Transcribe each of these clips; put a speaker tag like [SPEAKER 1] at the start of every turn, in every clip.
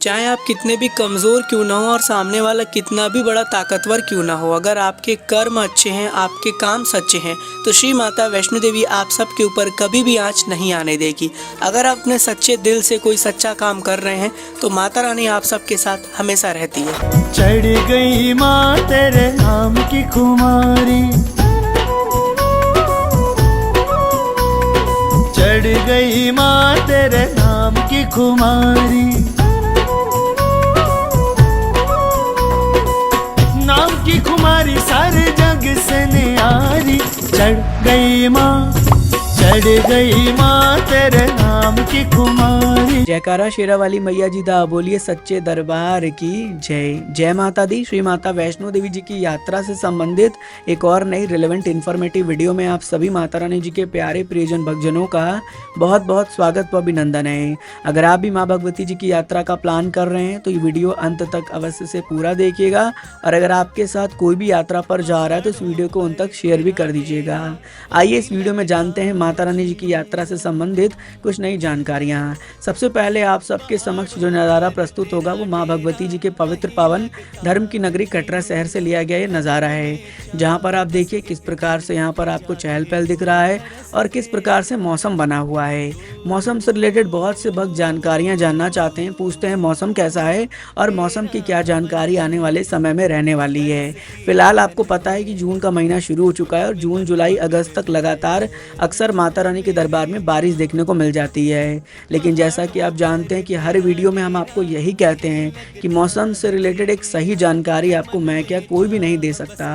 [SPEAKER 1] चाहे आप कितने भी कमज़ोर क्यों ना हो और सामने वाला कितना भी बड़ा ताकतवर क्यों ना हो, अगर आपके कर्म अच्छे हैं, आपके काम सच्चे हैं, तो श्री माता वैष्णो देवी आप सबके ऊपर कभी भी आँच नहीं आने देगी। अगर आप अपने सच्चे दिल से कोई सच्चा काम कर रहे हैं तो माता रानी आप सबके साथ हमेशा रहती है।
[SPEAKER 2] चढ़ गई माँ तेरे नाम की खुमारी, चढ़ गई माँ तेरे नाम की खुमारी, नाम की खुमारी सारे जग से न्यारी। चढ़ गई माँ, चढ़ गई माँ तेरे नाम की खुमारी।
[SPEAKER 1] जयकारा शेरा वाली मैया जी दा, बोलिए सच्चे दरबार की जय। जय माता दी। श्री माता वैष्णो देवी जी की यात्रा से संबंधित एक और नई रिलेवेंट इन्फॉर्मेटिव वीडियो में आप सभी माता रानी जी के प्यारे प्रियजन भक्तजनों का बहुत बहुत स्वागत व अभिनंदन है। अगर आप भी माँ भगवती जी की यात्रा का प्लान कर रहे हैं तो ये वीडियो अंत तक अवश्य से पूरा देखिएगा, और अगर आपके साथ कोई भी यात्रा पर जा रहा है तो इस वीडियो को उन तक शेयर भी कर दीजिएगा। आइए इस वीडियो में जानते हैं माता रानी जी की यात्रा से संबंधित कुछ नई जानकारियां। सबसे पहले आप सबके समक्ष जो नज़ारा प्रस्तुत होगा वो माँ भगवती जी के पवित्र पावन धर्म की नगरी कटरा शहर से लिया गया ये नज़ारा है, जहां पर आप देखिए किस प्रकार से यहाँ पर आपको चहल पहल दिख रहा है और किस प्रकार से मौसम बना हुआ है। मौसम से रिलेटेड बहुत से भक्त जानकारियाँ जानना चाहते हैं, पूछते हैं मौसम कैसा है और मौसम की क्या जानकारी आने वाले समय में रहने वाली है। फिलहाल आपको पता है कि जून का महीना शुरू हो चुका है और जून जुलाई अगस्त तक लगातार अक्सर माता रानी के दरबार में बारिश देखने को मिल जाती है। लेकिन जैसा कि आप जानते हैं कि हर वीडियो में हम आपको यही कहते हैं कि मौसम से रिलेटेड एक सही जानकारी आपको मैं क्या कोई भी नहीं दे सकता।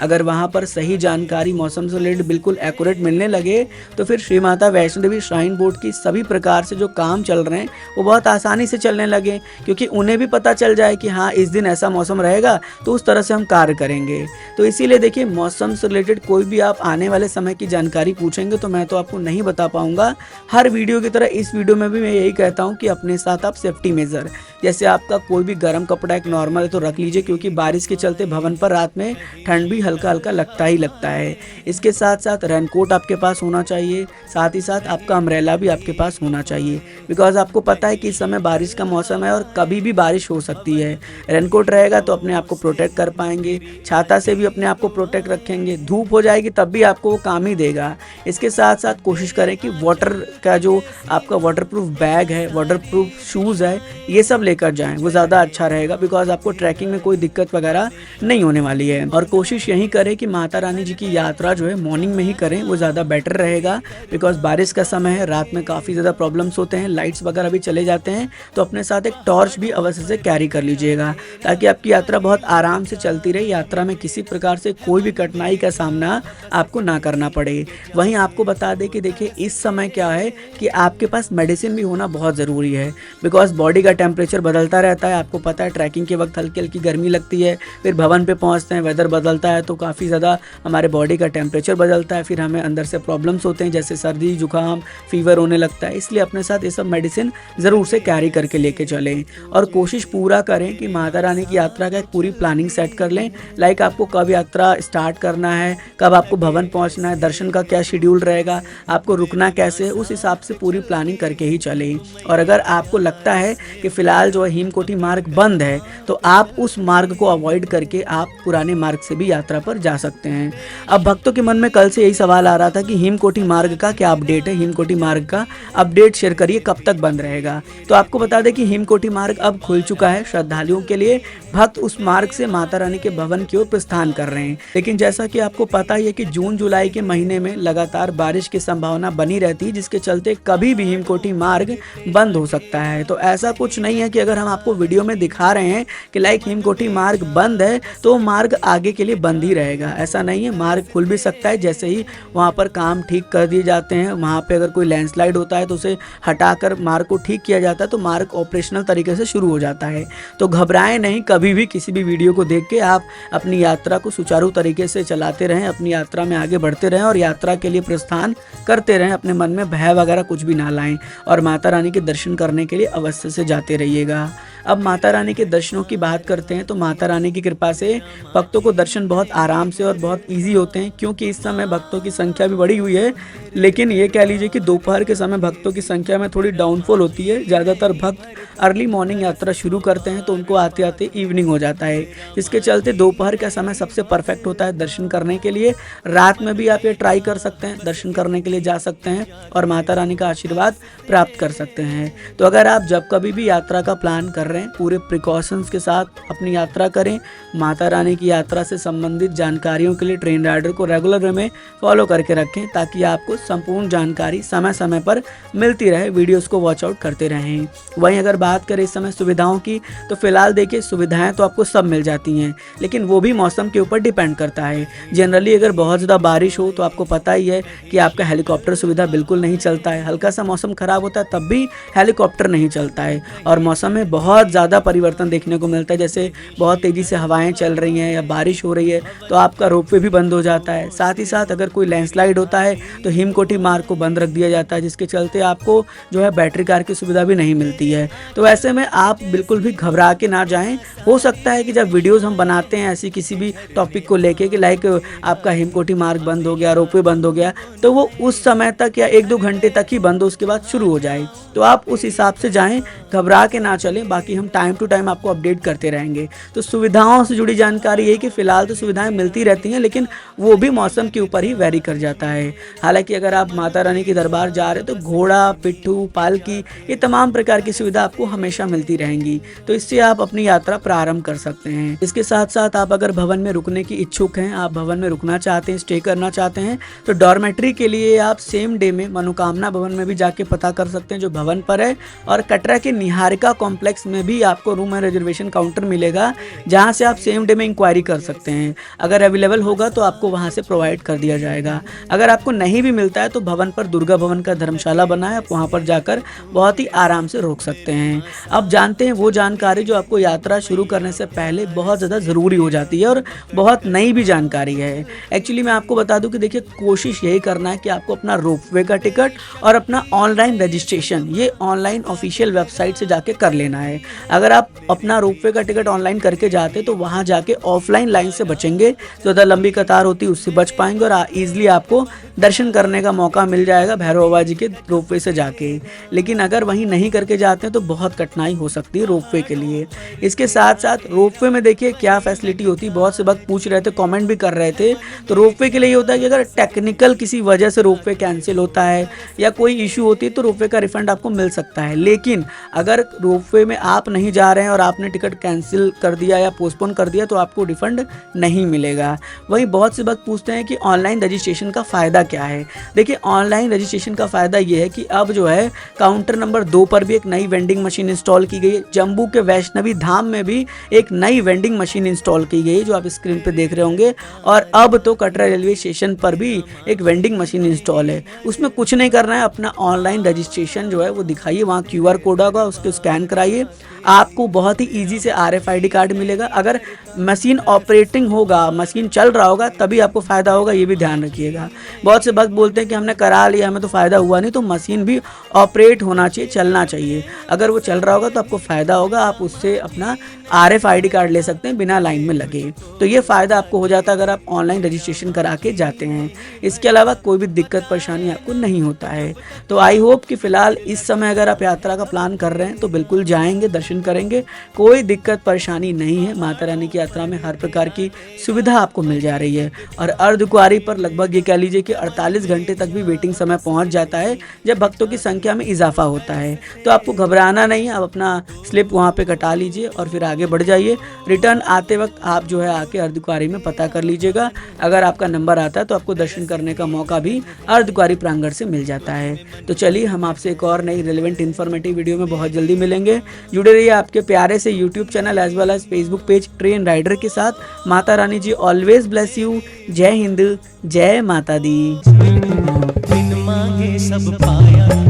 [SPEAKER 1] अगर वहां पर सही जानकारी मौसम से रिलेटेड बिल्कुल एक्यूरेट मिलने लगे तो फिर श्री माता वैष्णो देवी श्राइन बोर्ड की सभी प्रकार से जो काम चल रहे हैं वो बहुत आसानी से चलने लगे, क्योंकि उन्हें भी पता चल जाए कि हाँ इस दिन ऐसा मौसम रहेगा तो उस तरह से हम कार्य करेंगे। तो इसीलिए देखिए मौसम से रिलेटेड कोई भी आप आने वाले समय की जानकारी पूछेंगे तो मैं तो आपको नहीं बता पाऊंगा। हर वीडियो की तरह इस वीडियो में भी मैं यही कहता हूं कि अपने साथ आप सेफ्टी मेजर, जैसे आपका कोई भी गर्म कपड़ा एक नॉर्मल है तो रख लीजिए, क्योंकि बारिश के चलते भवन पर रात में ठंड भी हल्का हल्का लगता ही लगता है। इसके साथ साथ रेनकोट आपके पास होना चाहिए, साथ ही साथ आपका अम्ब्रेला भी आपके पास होना चाहिए, बिकॉज आपको पता है कि इस समय बारिश का मौसम है और कभी भी बारिश हो सकती है। रेनकोट रहेगा तो अपने आप को प्रोटेक्ट कर पाएंगे, छाता से भी अपने आप को प्रोटेक्ट रखेंगे, धूप हो जाएगी तब भी आपको वो काम ही देगा। इसके साथ साथ कोशिश करें कि वाटर का जो आपका वाटरप्रूफ बैग है, वाटरप्रूफ शूज़ है, ये सब लेकर जाएं, वो ज़्यादा अच्छा रहेगा, बिकॉज आपको ट्रैकिंग में कोई दिक्कत वगैरह नहीं होने वाली है। और कोशिश यही करें कि माता रानी जी की यात्रा जो है मॉर्निंग में ही करें, वो ज़्यादा बेटर रहेगा, बिकॉज बारिश का समय है, रात में काफ़ी ज़्यादा प्रॉब्लम्स होते हैं, लाइट्स वगैरह भी चले जाते हैं। तो अपने साथ एक टॉर्च भी अवश्य से कैरी कर लीजिएगा ताकि आपकी यात्रा बहुत आराम से चलती रहे, यात्रा में किसी प्रकार से कोई भी कठिनाई का सामना आपको ना करना पड़े। वहीं आपको बता दें कि देखिए इस समय क्या है कि आपके पास मेडिसिन भी होना बहुत ज़रूरी है, बिकॉज बॉडी का टेम्परेचर बदलता रहता है। आपको पता है ट्रैकिंग के वक्त हल्की हल्की गर्मी लगती है, फिर भवन पे पहुंचते हैं वेदर बदलता है तो काफ़ी ज़्यादा हमारे बॉडी का टेम्परेचर बदलता है, फिर हमें अंदर से प्रॉब्लम्स होते हैं जैसे सर्दी जुकाम फीवर होने लगता है। इसलिए अपने साथ ये सब मेडिसिन ज़रूर से कैरी करके लेके चलें और कोशिश पूरा करें कि माता रानी की यात्रा का एक पूरी प्लानिंग सेट कर लें। लाइक आपको कब यात्रा स्टार्ट करना है, कब आपको भवन पहुंचना है, दर्शन का क्या शेड्यूल रहेगा, आपको रुकना कैसे, उस हिसाब से पूरी प्लानिंग करके ही चलें। और अगर आपको लगता है कि फ़िलहाल जो है हेमकोटी मार्ग बंद है तो आप उस मार्ग को अवॉइड करके आप पुराने मार्ग से भी यात्रा पर जा सकते हैं। अब भक्तों के मन में कल से यही सवाल आ रहा था कि हेमकोटी मार्ग का क्या अपडेट है, हेमकोटी मार्ग का अपडेट शेयर करिए, कब तक बंद रहेगा। तो आपको बता दें कि हेमकोटी मार्ग अब खुल चुका है श्रद्धालुओं के लिए, भक्त उस मार्ग से माता रानी के भवन की ओर प्रस्थान कर रहे हैं। लेकिन जैसा कि आपको पता ही है कि जून जुलाई के महीने में लगातार बारिश की संभावना बनी रहती है, जिसके चलते कभी भी हेमकोटी मार्ग बंद हो सकता है। तो ऐसा कुछ नहीं है कि अगर हम आपको वीडियो में दिखा रहे हैं कि लाइक हेमकोटी मार्ग बंद है तो मार्ग आगे के लिए बंद ही रहेगा, ऐसा नहीं है। मार्ग खुल भी सकता है, जैसे ही वहाँ पर काम ठीक कर दिए जाते हैं, वहाँ पे अगर कोई लैंडस्लाइड होता है तो उसे हटाकर मार्ग को ठीक किया जाता है तो मार्ग ऑपरेशनल तरीके से शुरू हो जाता है। तो घबराएं नहीं, कभी भी किसी भी वीडियो को देख के आप अपनी यात्रा को सुचारू तरीके से चलाते रहें, अपनी यात्रा में आगे बढ़ते रहें और यात्रा के लिए प्रस्थान करते रहें। अपने मन में भय वगैरह कुछ भी ना लाएं और माता रानी के दर्शन करने के लिए अवश्य से जाते रहिएगा। अब माता रानी के दर्शनों की बात करते हैं तो माता रानी की कृपा से भक्तों को दर्शन बहुत आराम से और बहुत ईजी होते हैं, क्योंकि इस समय भक्तों की संख्या भी बढ़ी हुई है। लेकिन ये कह लीजिए कि दोपहर के समय भक्तों की संख्या में थोड़ी डाउनफॉल होती है। ज़्यादातर भक्त अर्ली मॉर्निंग यात्रा शुरू करते हैं तो उनको आते आते इवनिंग हो जाता है। इसके चलते दोपहर का समय सबसे परफेक्ट होता है दर्शन करने के लिए। रात में भी आप ये ट्राई कर सकते हैं, दर्शन करने के लिए जा सकते हैं और माता रानी का आशीर्वाद प्राप्त कर सकते हैं। तो अगर आप जब कभी भी यात्रा का प्लान कर रहे हैं, पूरे प्रिकॉशंस के साथ अपनी यात्रा करें। माता रानी की यात्रा से संबंधित जानकारियों के लिए ट्रेन राइडर को रेगुलर वे में फॉलो करके रखें, ताकि आपको संपूर्ण जानकारी समय समय पर मिलती रहे। वीडियोस को वॉच आउट करते रहें। वहीं अगर बात करें इस समय सुविधाओं की, तो फिलहाल देखिए सुविधाएं तो आपको सब मिल जाती हैं, लेकिन वो भी मौसम के ऊपर डिपेंड करता है। जनरली अगर बहुत ज़्यादा बारिश हो तो आपको पता ही है कि आपका हेलीकॉप्टर सुविधा बिल्कुल नहीं चलता है। हल्का सा मौसम खराब होता है तब भी हेलीकॉप्टर नहीं चलता है। और मौसम में बहुत ज़्यादा परिवर्तन देखने को मिलता है, जैसे बहुत तेज़ी से हवाएं चल रही हैं या बारिश हो रही है तो आपका रोपवे भी बंद हो जाता है। साथ ही साथ अगर कोई लैंडस्लाइड होता है तो हिमकोटी मार्ग को बंद रख दिया जाता है, जिसके चलते आपको जो है बैटरी कार की सुविधा भी नहीं मिलती है। तो ऐसे में आप बिल्कुल भी घबरा के ना जाएं। हो सकता है कि जब वीडियोस हम बनाते हैं ऐसी किसी भी टॉपिक को लेके कि लाइक आपका हिमकोटी मार्ग बंद हो गया, रोपवे बंद हो गया, तो वो उस समय तक या 1-2 घंटे तक ही बंद हो, उसके बाद शुरू हो जाए। तो आप उस हिसाब से जाएं, घबरा के ना चलें। बाकी हम टाइम टू टाइम आपको अपडेट करते रहेंगे। तो सुविधाओं से जुड़ी जानकारी ये कि फ़िलहाल तो सुविधाएं मिलती रहती हैं, लेकिन वो भी मौसम के ऊपर ही वेरी कर जाता है। हालांकि अगर आप माता रानी के दरबार जा रहे हैं तो घोड़ा, पिट्ठू, पालकी, ये तमाम प्रकार की सुविधा आपको हमेशा मिलती रहेंगी। तो इससे आप अपनी यात्रा प्रारंभ कर सकते हैं। इसके साथ साथ आप अगर भवन में रुकने की इच्छुक हैं, आप भवन में रुकना चाहते हैं, स्टे करना चाहते हैं, तो डॉर्मेट्री के लिए आप सेम डे में मनोकामना भवन में भी जाके पता कर सकते हैं जो भवन पर है। और कटरा के निहारिका कॉम्प्लेक्स में भी आपको रूम एंड रिजर्वेशन काउंटर मिलेगा, जहां से आप सेम डे में इंक्वायरी कर सकते हैं। अगर अवेलेबल होगा तो आपको वहां से प्रोवाइड कर दिया जाएगा। अगर आपको नहीं भी मिलता है तो भवन पर दुर्गा भवन का धर्मशाला बना है, आप वहां पर जाकर बहुत ही आराम से रोक सकते हैं। अब जानते हैं वो जानकारी जो आपको यात्रा शुरू करने से पहले बहुत ज़्यादा ज़रूरी हो जाती है और बहुत नई भी जानकारी है। एक्चुअली मैं आपको बता दूं कि देखिए कोशिश यही करना है कि आपको अपना रोपवे का टिकट और अपना ऑनलाइन रजिस्ट्रेशन ये ऑनलाइन ऑफिशियल वेबसाइट से जाके कर लेना है। अगर आप अपना रोपवे का टिकट ऑनलाइन करके जाते तो वहाँ जाके ऑफलाइन लाइन से बचेंगे, ज़्यादा लंबी कतार होती है उससे बच पाएंगे और ईजिली आपको दर्शन करने का मौका मिल जाएगा भैरव बाबा जी के रोपवे से जाके। लेकिन अगर वहीं नहीं करके जाते हैं तो बहुत कठिनाई हो सकती है रोपवे के लिए। इसके साथ साथ रोपवे में देखिए क्या फैसिलिटी होती है, बहुत से वक्त पूछ रहे थे, कमेंट भी कर रहे थे। तो रोपवे के लिए ये होता है कि अगर टेक्निकल किसी वजह से रोपवे कैंसिल होता है या कोई इशू होती है तो रोपवे का रिफंड आपको मिल सकता है। लेकिन अगर रोपवे में आप नहीं जा रहे हैं और आपने टिकट कैंसिल कर दिया या पोस्टपोन कर दिया तो आपको रिफंड नहीं मिलेगा। वहीं बहुत से वक्त पूछते हैं कि ऑनलाइन रजिस्ट्रेशन का फ़ायदा क्या है। देखिए ऑनलाइन रजिस्ट्रेशन का फ़ायदा ये है कि अब जो है काउंटर नंबर 2 पर भी एक नई वेंडिंग मशीन इंस्टॉल की गई है। जम्मू के वैष्णवी धाम में भी एक नई वेंडिंग मशीन इंस्टॉल की गई है जो आप स्क्रीन पे देख रहे होंगे। और अब तो कटरा रेलवे स्टेशन पर भी एक वेंडिंग मशीन इंस्टॉल है। उसमें कुछ नहीं करना है, अपना ऑनलाइन रजिस्ट्रेशन जो है वो दिखाइए, वहाँ QR कोड होगा उसको स्कैन कराइए, आपको बहुत ही इजी से RFID कार्ड मिलेगा। अगर मशीन ऑपरेटिंग होगा, मशीन चल रहा होगा तभी आपको फ़ायदा होगा, ये भी ध्यान रखिएगा। बहुत से वक्त बोलते हैं कि हमने करा लिया हमें तो फ़ायदा हुआ नहीं, तो मशीन भी ऑपरेट होना चाहिए, चलना चाहिए। अगर वो चल रहा होगा तो आपको फ़ायदा होगा, आप उससे अपना RFID कार्ड ले सकते हैं बिना लाइन में लगे। तो ये फ़ायदा आपको हो जाता है अगर आप ऑनलाइन रजिस्ट्रेशन करा के जाते हैं। इसके अलावा कोई भी दिक्कत परेशानी आपको नहीं होता है। तो आई होप कि फ़िलहाल इस समय अगर आप यात्रा का प्लान कर रहे हैं तो बिल्कुल जाएंगे, दर्शन करेंगे, कोई दिक्कत परेशानी नहीं है। माता रानी की यात्रा में हर प्रकार की सुविधा आपको मिल जा रही है। और अर्धकुंवारी पर लगभग ये कह लीजिए कि 48 घंटे तक भी वेटिंग समय पहुंच जाता है जब भक्तों की संख्या में इजाफा होता है। तो आपको घबराना नहीं है, आप अपना स्लिप वहाँ पे कटा लीजिए और फिर आगे बढ़ जाइए। रिटर्न आते वक्त आप जो है आके अर्धकुंवारी में पता कर लीजिएगा। अगर आपका नंबर आता है तो आपको दर्शन करने का मौका भी अर्धकुंवारी प्रांगण से मिल जाता है। तो चलिए हम आपसे एक और नई रिलेवेंट इन्फॉर्मेटिव वीडियो में बहुत जल्दी मिलेंगे। जुड़े रहिए आपके प्यारे से YouTube channel as well as Facebook page train rider के साथ। Mata Rani ji always bless you. जय हिंद, जय माता दी।
[SPEAKER 2] बिन मांगे सब पाया।